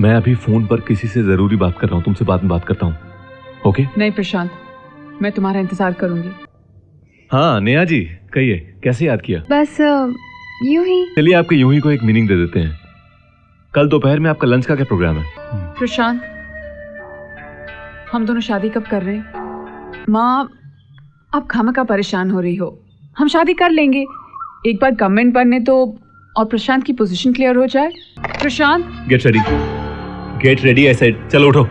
मैं अभी फोन पर किसी से जरूरी बात कर रहा हूँ, तुमसे बाद में बात करता हूँ। ओके? नहीं प्रशांत, मैं तुम्हारा इंतजार करूंगी। हाँ नेहा जी, कहिए कैसे याद किया? बस यूं ही। चलिए आपके यूं ही को एक मीनिंग दे देते हैं। कल दोपहर में आपका लंच का क्या प्रोग्राम है? प्रशांत, हम दोनों शादी कब कर रहे हैं? माँ, आप खामखा परेशान हो रही हो। हम शादी कर लेंगे, एक बार गवर्नमेंट बनने तो और प्रशांत की पोजीशन क्लियर हो जाए। प्रशांत, गेट रेडी आई सेड। चलो उठो,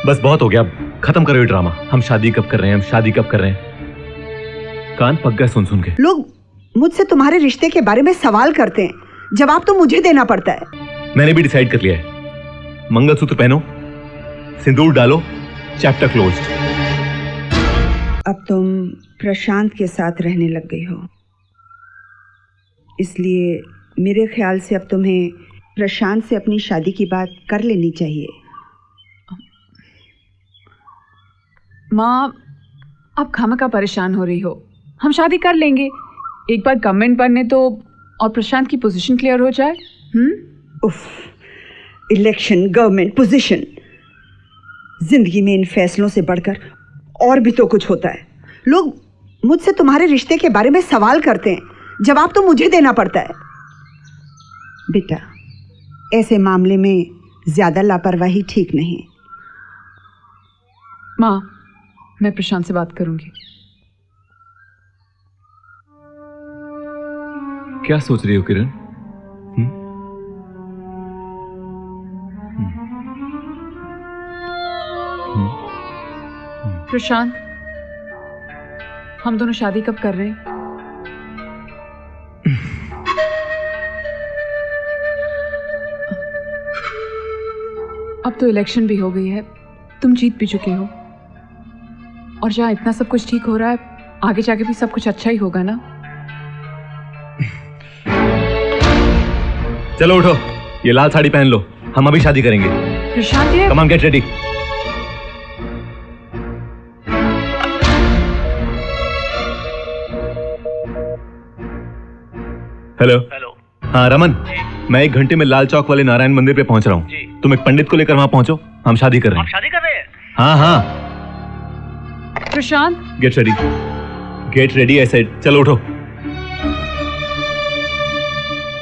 बस बहुत हो गया, खत्म करो ये ड्रामा। हम शादी कब कर रहे हैं, हम शादी कब कर रहे हैं। कान पक गए सुन सुन के। लोग मुझसे तुम्हारे रिश्ते के बारे में सवाल करते हैं, जवाब तो मुझे देना पड़ता है। मैंने भी डिसाइड कर लिया है, मंगलसूत्र पहनो, सिंदूर डालो, चैप्टर क्लोज्ड। अब तुम प्रशांत के साथ रहने लग गई हो, इसलिए मेरे ख्याल से अब तुम्हें प्रशांत से अपनी शादी की बात कर लेनी चाहिए। माँ, आप खामखा परेशान हो रही हो। हम शादी कर लेंगे, एक बार गवर्नमेंट बनने तो और प्रशांत की पोजीशन क्लियर हो जाए। उफ, इलेक्शन, गवर्नमेंट, पोजीशन, जिंदगी में इन फैसलों से बढ़कर और भी तो कुछ होता है। लोग मुझसे तुम्हारे रिश्ते के बारे में सवाल करते हैं, जवाब तो मुझे देना पड़ता है। बेटा, ऐसे मामले में ज्यादा लापरवाही ठीक नहीं। माँ, मैं प्रशांत से बात करूंगी। क्या सोच रही हो किरण? प्रशांत, हम दोनों शादी कब कर रहे हैं? अब तो इलेक्शन भी हो गई है, तुम जीत भी चुके हो, और जहां इतना सब कुछ ठीक हो रहा है, आगे जाके भी सब कुछ अच्छा ही होगा ना। चलो उठो, ये लाल साड़ी पहन लो, हम अभी शादी करेंगे। प्रशांत, ये come on, get ready. Hello. हाँ रमन, मैं 1 घंटे में लाल चौक वाले नारायण मंदिर पे पहुंच रहा हूँ। तुम एक पंडित को लेकर वहां पहुंचो, हम शादी कर रहे हैं। आप शादी कर रहे हैं? हाँ हाँ। प्रशांत, गेट रेडी आई सेड। चलो उठो,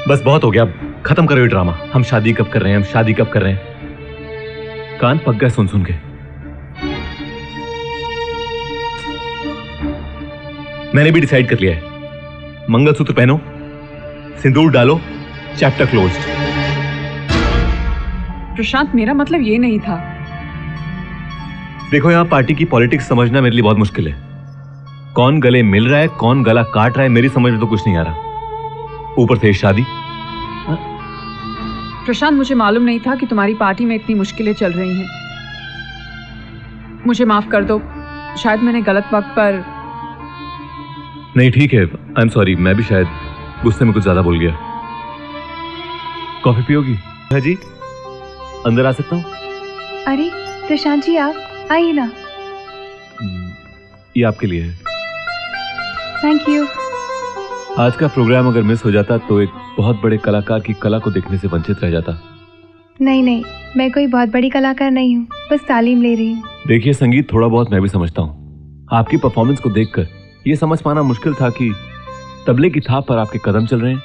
बस बहुत हो गया, खत्म करो ये ड्रामा। हम शादी कब कर रहे हैं, हम शादी कब कर रहे हैं। कान पक गए सुन सुन के। मैंने भी डिसाइड कर लिया है, मंगलसूत्र पहनो, सिंदूर डालो, चैप्टर क्लोज्ड। प्रशांत, मेरा मतलब ये नहीं था। देखो, यहां पार्टी की पॉलिटिक्स समझना मेरे लिए बहुत मुश्किल है। कौन गले मिल रहा है, कौन गला काट रहा है, मेरी समझ में तो कुछ नहीं आ रहा। ऊपर से शादी। प्रशांत, मुझे मालूम नहीं था कि तुम्हारी पार्टी में इतनी मुश्किलें चल रही हैं। मुझे माफ कर दो, शायद मैंने गलत वक्त पर। नहीं ठीक है, आई एम सॉरी, मैं भी शायद गुस्से में कुछ ज्यादा बोल गया। कॉफी पियोगी? हाँ जी, अंदर आ सकता हूँ? अरे प्रशांत जी, आप आइए ना। ये आपके लिए है। Thank you. आज का प्रोग्राम अगर मिस हो जाता तो एक बहुत बड़े कलाकार की कला को देखने से वंचित रह जाता। नहीं नहीं, मैं कोई बहुत बड़ी कलाकार नहीं हूँ, बस तालीम ले रही हूँ। देखिए, संगीत थोड़ा बहुत मैं भी समझता हूँ। आपकी परफॉर्मेंस को देखकर ये समझ पाना मुश्किल था कि तबले की थाप पर आपके कदम चल रहे हैं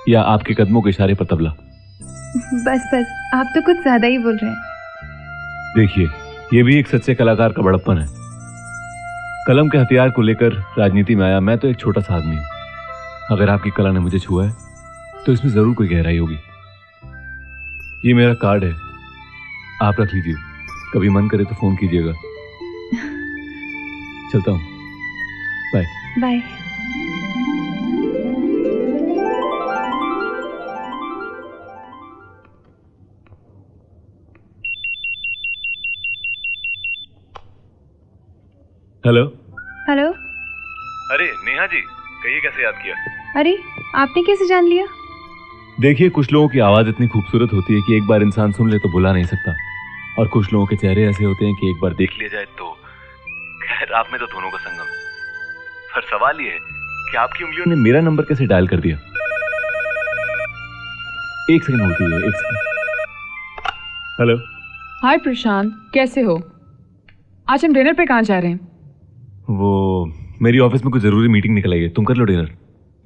या आपके कदमों के इशारे पर तबला। बस बस, आप तो कुछ ज्यादा ही बोल रहे हैं। देखिए, ये भी एक सच्चे कलाकार का बड़प्पन है। कलम के हथियार को लेकर राजनीति में आया मैं तो एक छोटा सा आदमी हूँ। अगर आपकी कला ने मुझे छुआ है तो इसमें जरूर कोई गहराई होगी। ये मेरा कार्ड है, आप रख लीजिए, कभी मन करे तो फोन कीजिएगा। चलता हूँ, बाय बाय। हेलो। हेलो। अरे नेहा जी, कहिए कैसे याद किया? अरे, आपने कैसे जान लिया? देखिए, कुछ लोगों की आवाज इतनी खूबसूरत होती है कि एक बार इंसान सुन ले तो भुला नहीं सकता, और कुछ लोगों के चेहरे ऐसे होते हैं कि एक बार देख लिया जाए तो। खैर, आप में तो दोनों का संगम है। पर सवाल ये है कि आपकी उंगलियों ने मेरा नंबर कैसे डायल कर दिया? एक सेकंड होल्ड कीजिए, एक सेकंड। हेलो। हाय प्रशांत, कैसे हो? आज हम डिनर पे कहाँ जा रहे हैं? वो मेरी ऑफिस में कुछ जरूरी मीटिंग निकल आई है, तुम कर लो डिनर,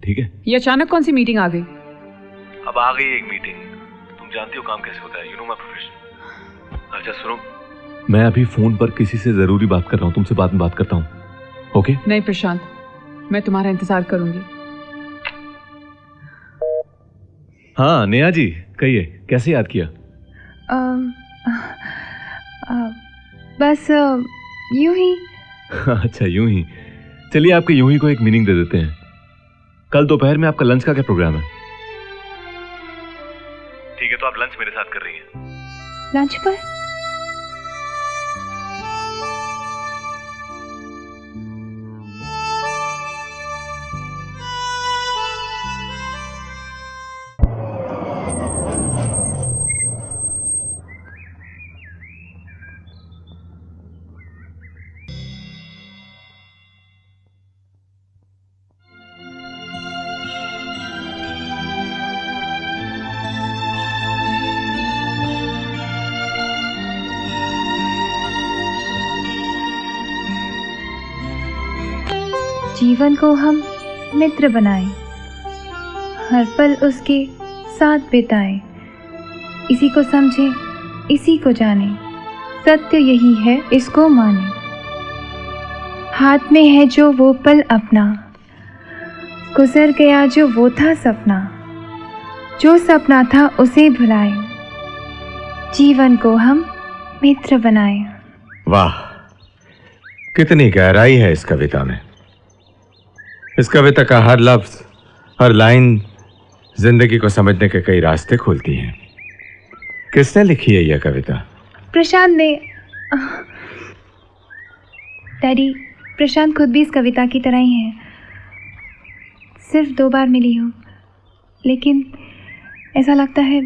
ठीक है? ये अचानक कौन सी मीटिंग आ गई? अब आ गई एक मीटिंग, तुम जानती हो काम कैसे होता है, यू नो माय प्रोफेशन। अच्छा सुनो, मैं अभी फोन पर किसी से जरूरी बात कर रहा हूँ, तुमसे बाद में बात करता हूँ, ओके? नहीं प्रशांत, मैं तुम्हारा इंतजार करूंगी। हाँ नेहा जी, कहिए कैसे याद किया? बस यूं ही। अच्छा यूं ही, चलिए आपके यूं ही को एक मीनिंग दे देते हैं। कल दोपहर में आपका लंच का क्या प्रोग्राम है? ठीक है, तो आप लंच मेरे साथ कर रही हैं। लंच पर? जीवन को हम मित्र बनाएं, हर पल उसके साथ बिताएं, इसी को समझें, इसी को जानें, सत्य यही है, इसको मानें। हाथ में है जो वो पल अपना, गुजर गया जो वो था सपना, जो सपना था उसे भुलाएं, जीवन को हम मित्र बनाएं। वाह, कितनी गहराई है इस कविता में। इस कविता का हर लफ्ज, हर लाइन जिंदगी को समझने के कई रास्ते खोलती हैं। किसने लिखी है यह कविता? प्रशांत ने। डैडी, प्रशांत खुद भी इस कविता की तरह ही है। सिर्फ 2 बार मिली हूँ, लेकिन ऐसा लगता है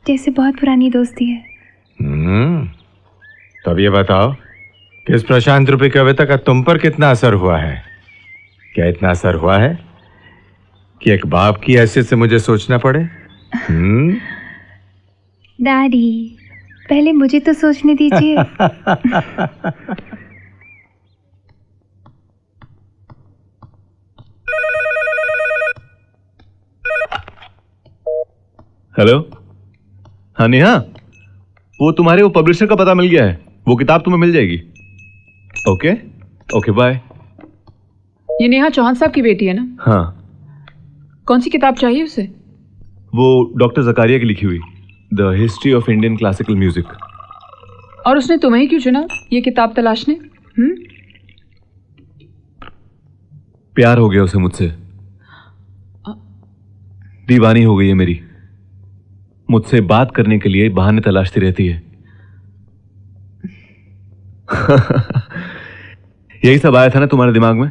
जैसे बहुत पुरानी दोस्ती है। तो अब ये बताओ कि इस प्रशांत रूपी कविता का तुम पर कितना असर हुआ है? क्या इतना असर हुआ है कि एक बाप की हैसियत से मुझे सोचना पड़े? डैडी, पहले मुझे तो सोचने दीजिए। हेलो। हाँ नेहा, वो तुम्हारे वो पब्लिशर का पता मिल गया है, वो किताब तुम्हें मिल जाएगी। Okay okay bye. ये नेहा चौहान साहब की बेटी है ना? हाँ। कौन सी किताब चाहिए उसे? वो डॉक्टर जकारिया की लिखी हुई the history of Indian classical music. और उसने तुम्हें ही क्यों चुना ये किताब तलाशने? प्यार हो गया उसे मुझसे, दीवानी हो गई है मेरी, मुझसे बात करने के लिए बहाने तलाशती रहती है। यही सब आया था ना तुम्हारे दिमाग में?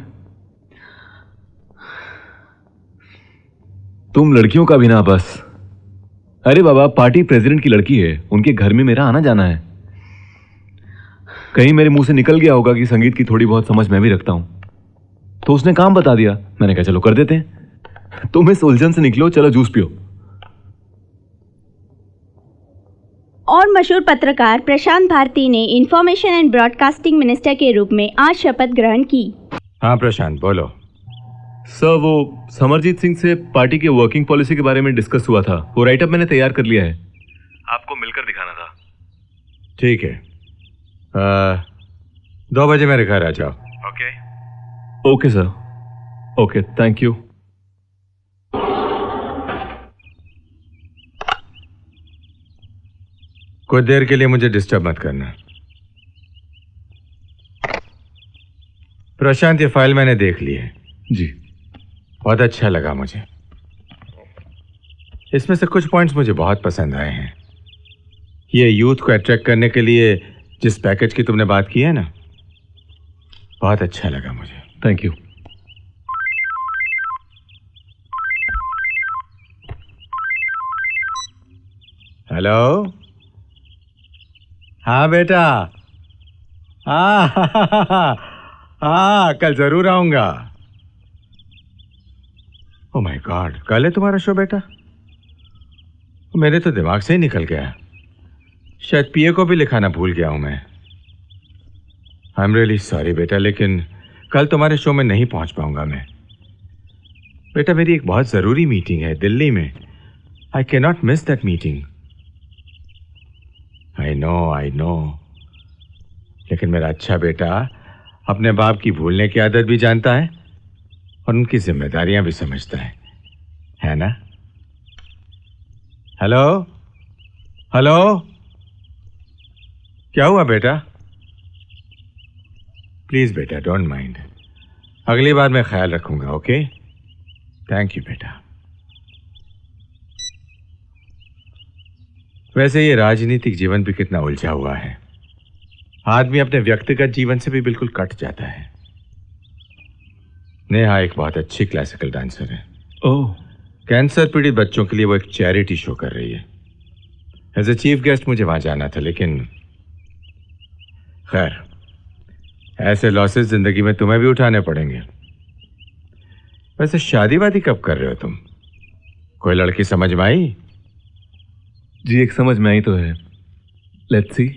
तुम लड़कियों का भी ना बस। अरे बाबा, पार्टी प्रेसिडेंट की लड़की है, उनके घर में मेरा आना जाना है। कहीं मेरे मुंह से निकल गया होगा कि संगीत की थोड़ी बहुत समझ मैं भी रखता हूं, तो उसने काम बता दिया। मैंने कहा चलो कर देते हैं। तुम इस उलझन से निकलो, चलो जूस पियो। और मशहूर पत्रकार प्रशांत भारती ने इंफॉर्मेशन एंड ब्रॉडकास्टिंग मिनिस्टर के रूप में आज शपथ ग्रहण की। हाँ प्रशांत, बोलो। सर, वो समरजीत सिंह से पार्टी के वर्किंग पॉलिसी के बारे में डिस्कस हुआ था, वो राइटअप मैंने तैयार कर लिया है, आपको मिलकर दिखाना था। ठीक है, 2 बजे मेरे घर आ जाओ। Okay okay sir, okay, thank you. कुछ देर के लिए मुझे डिस्टर्ब मत करना। प्रशांत, ये फाइल मैंने देख ली है जी। बहुत अच्छा लगा मुझे। इसमें से कुछ पॉइंट्स मुझे बहुत पसंद आए हैं। ये यूथ को अट्रैक्ट करने के लिए जिस पैकेज की तुमने बात की है ना, बहुत अच्छा लगा मुझे। Thank you. हेलो। हाँ बेटा, हाँ कल जरूर आऊंगा। ओह माय गॉड, कल है तुम्हारा शो बेटा? मेरे तो दिमाग से ही निकल गया। शायद पीए को भी लिखाना भूल गया हूं मैं। आई एम रियली सॉरी बेटा, लेकिन कल तुम्हारे शो में नहीं पहुंच पाऊंगा मैं। बेटा मेरी एक बहुत जरूरी मीटिंग है दिल्ली में। I can not miss that meeting. I know, लेकिन मेरा अच्छा बेटा अपने बाप की भूलने की आदत भी जानता है और उनकी जिम्मेदारियां भी समझता है ना? हेलो हेलो, क्या हुआ बेटा? प्लीज बेटा डोंट माइंड, अगली बार मैं ख्याल रखूंगा। ओके, थैंक यू बेटा। वैसे ये राजनीतिक जीवन भी कितना उलझा हुआ है। आदमी अपने व्यक्तिगत जीवन से भी बिल्कुल कट जाता है। नेहा एक बहुत अच्छी क्लासिकल डांसर है। ओह, कैंसर पीड़ित बच्चों के लिए वो एक चैरिटी शो कर रही है। एज ए चीफ गेस्ट मुझे वहां जाना था, लेकिन खैर ऐसे लॉसेस जिंदगी में तुम्हें भी उठाने पड़ेंगे। वैसे शादी वादी कब कर रहे हो तुम? कोई लड़की समझ में आई? जी एक समझ में आई तो है। Let's see.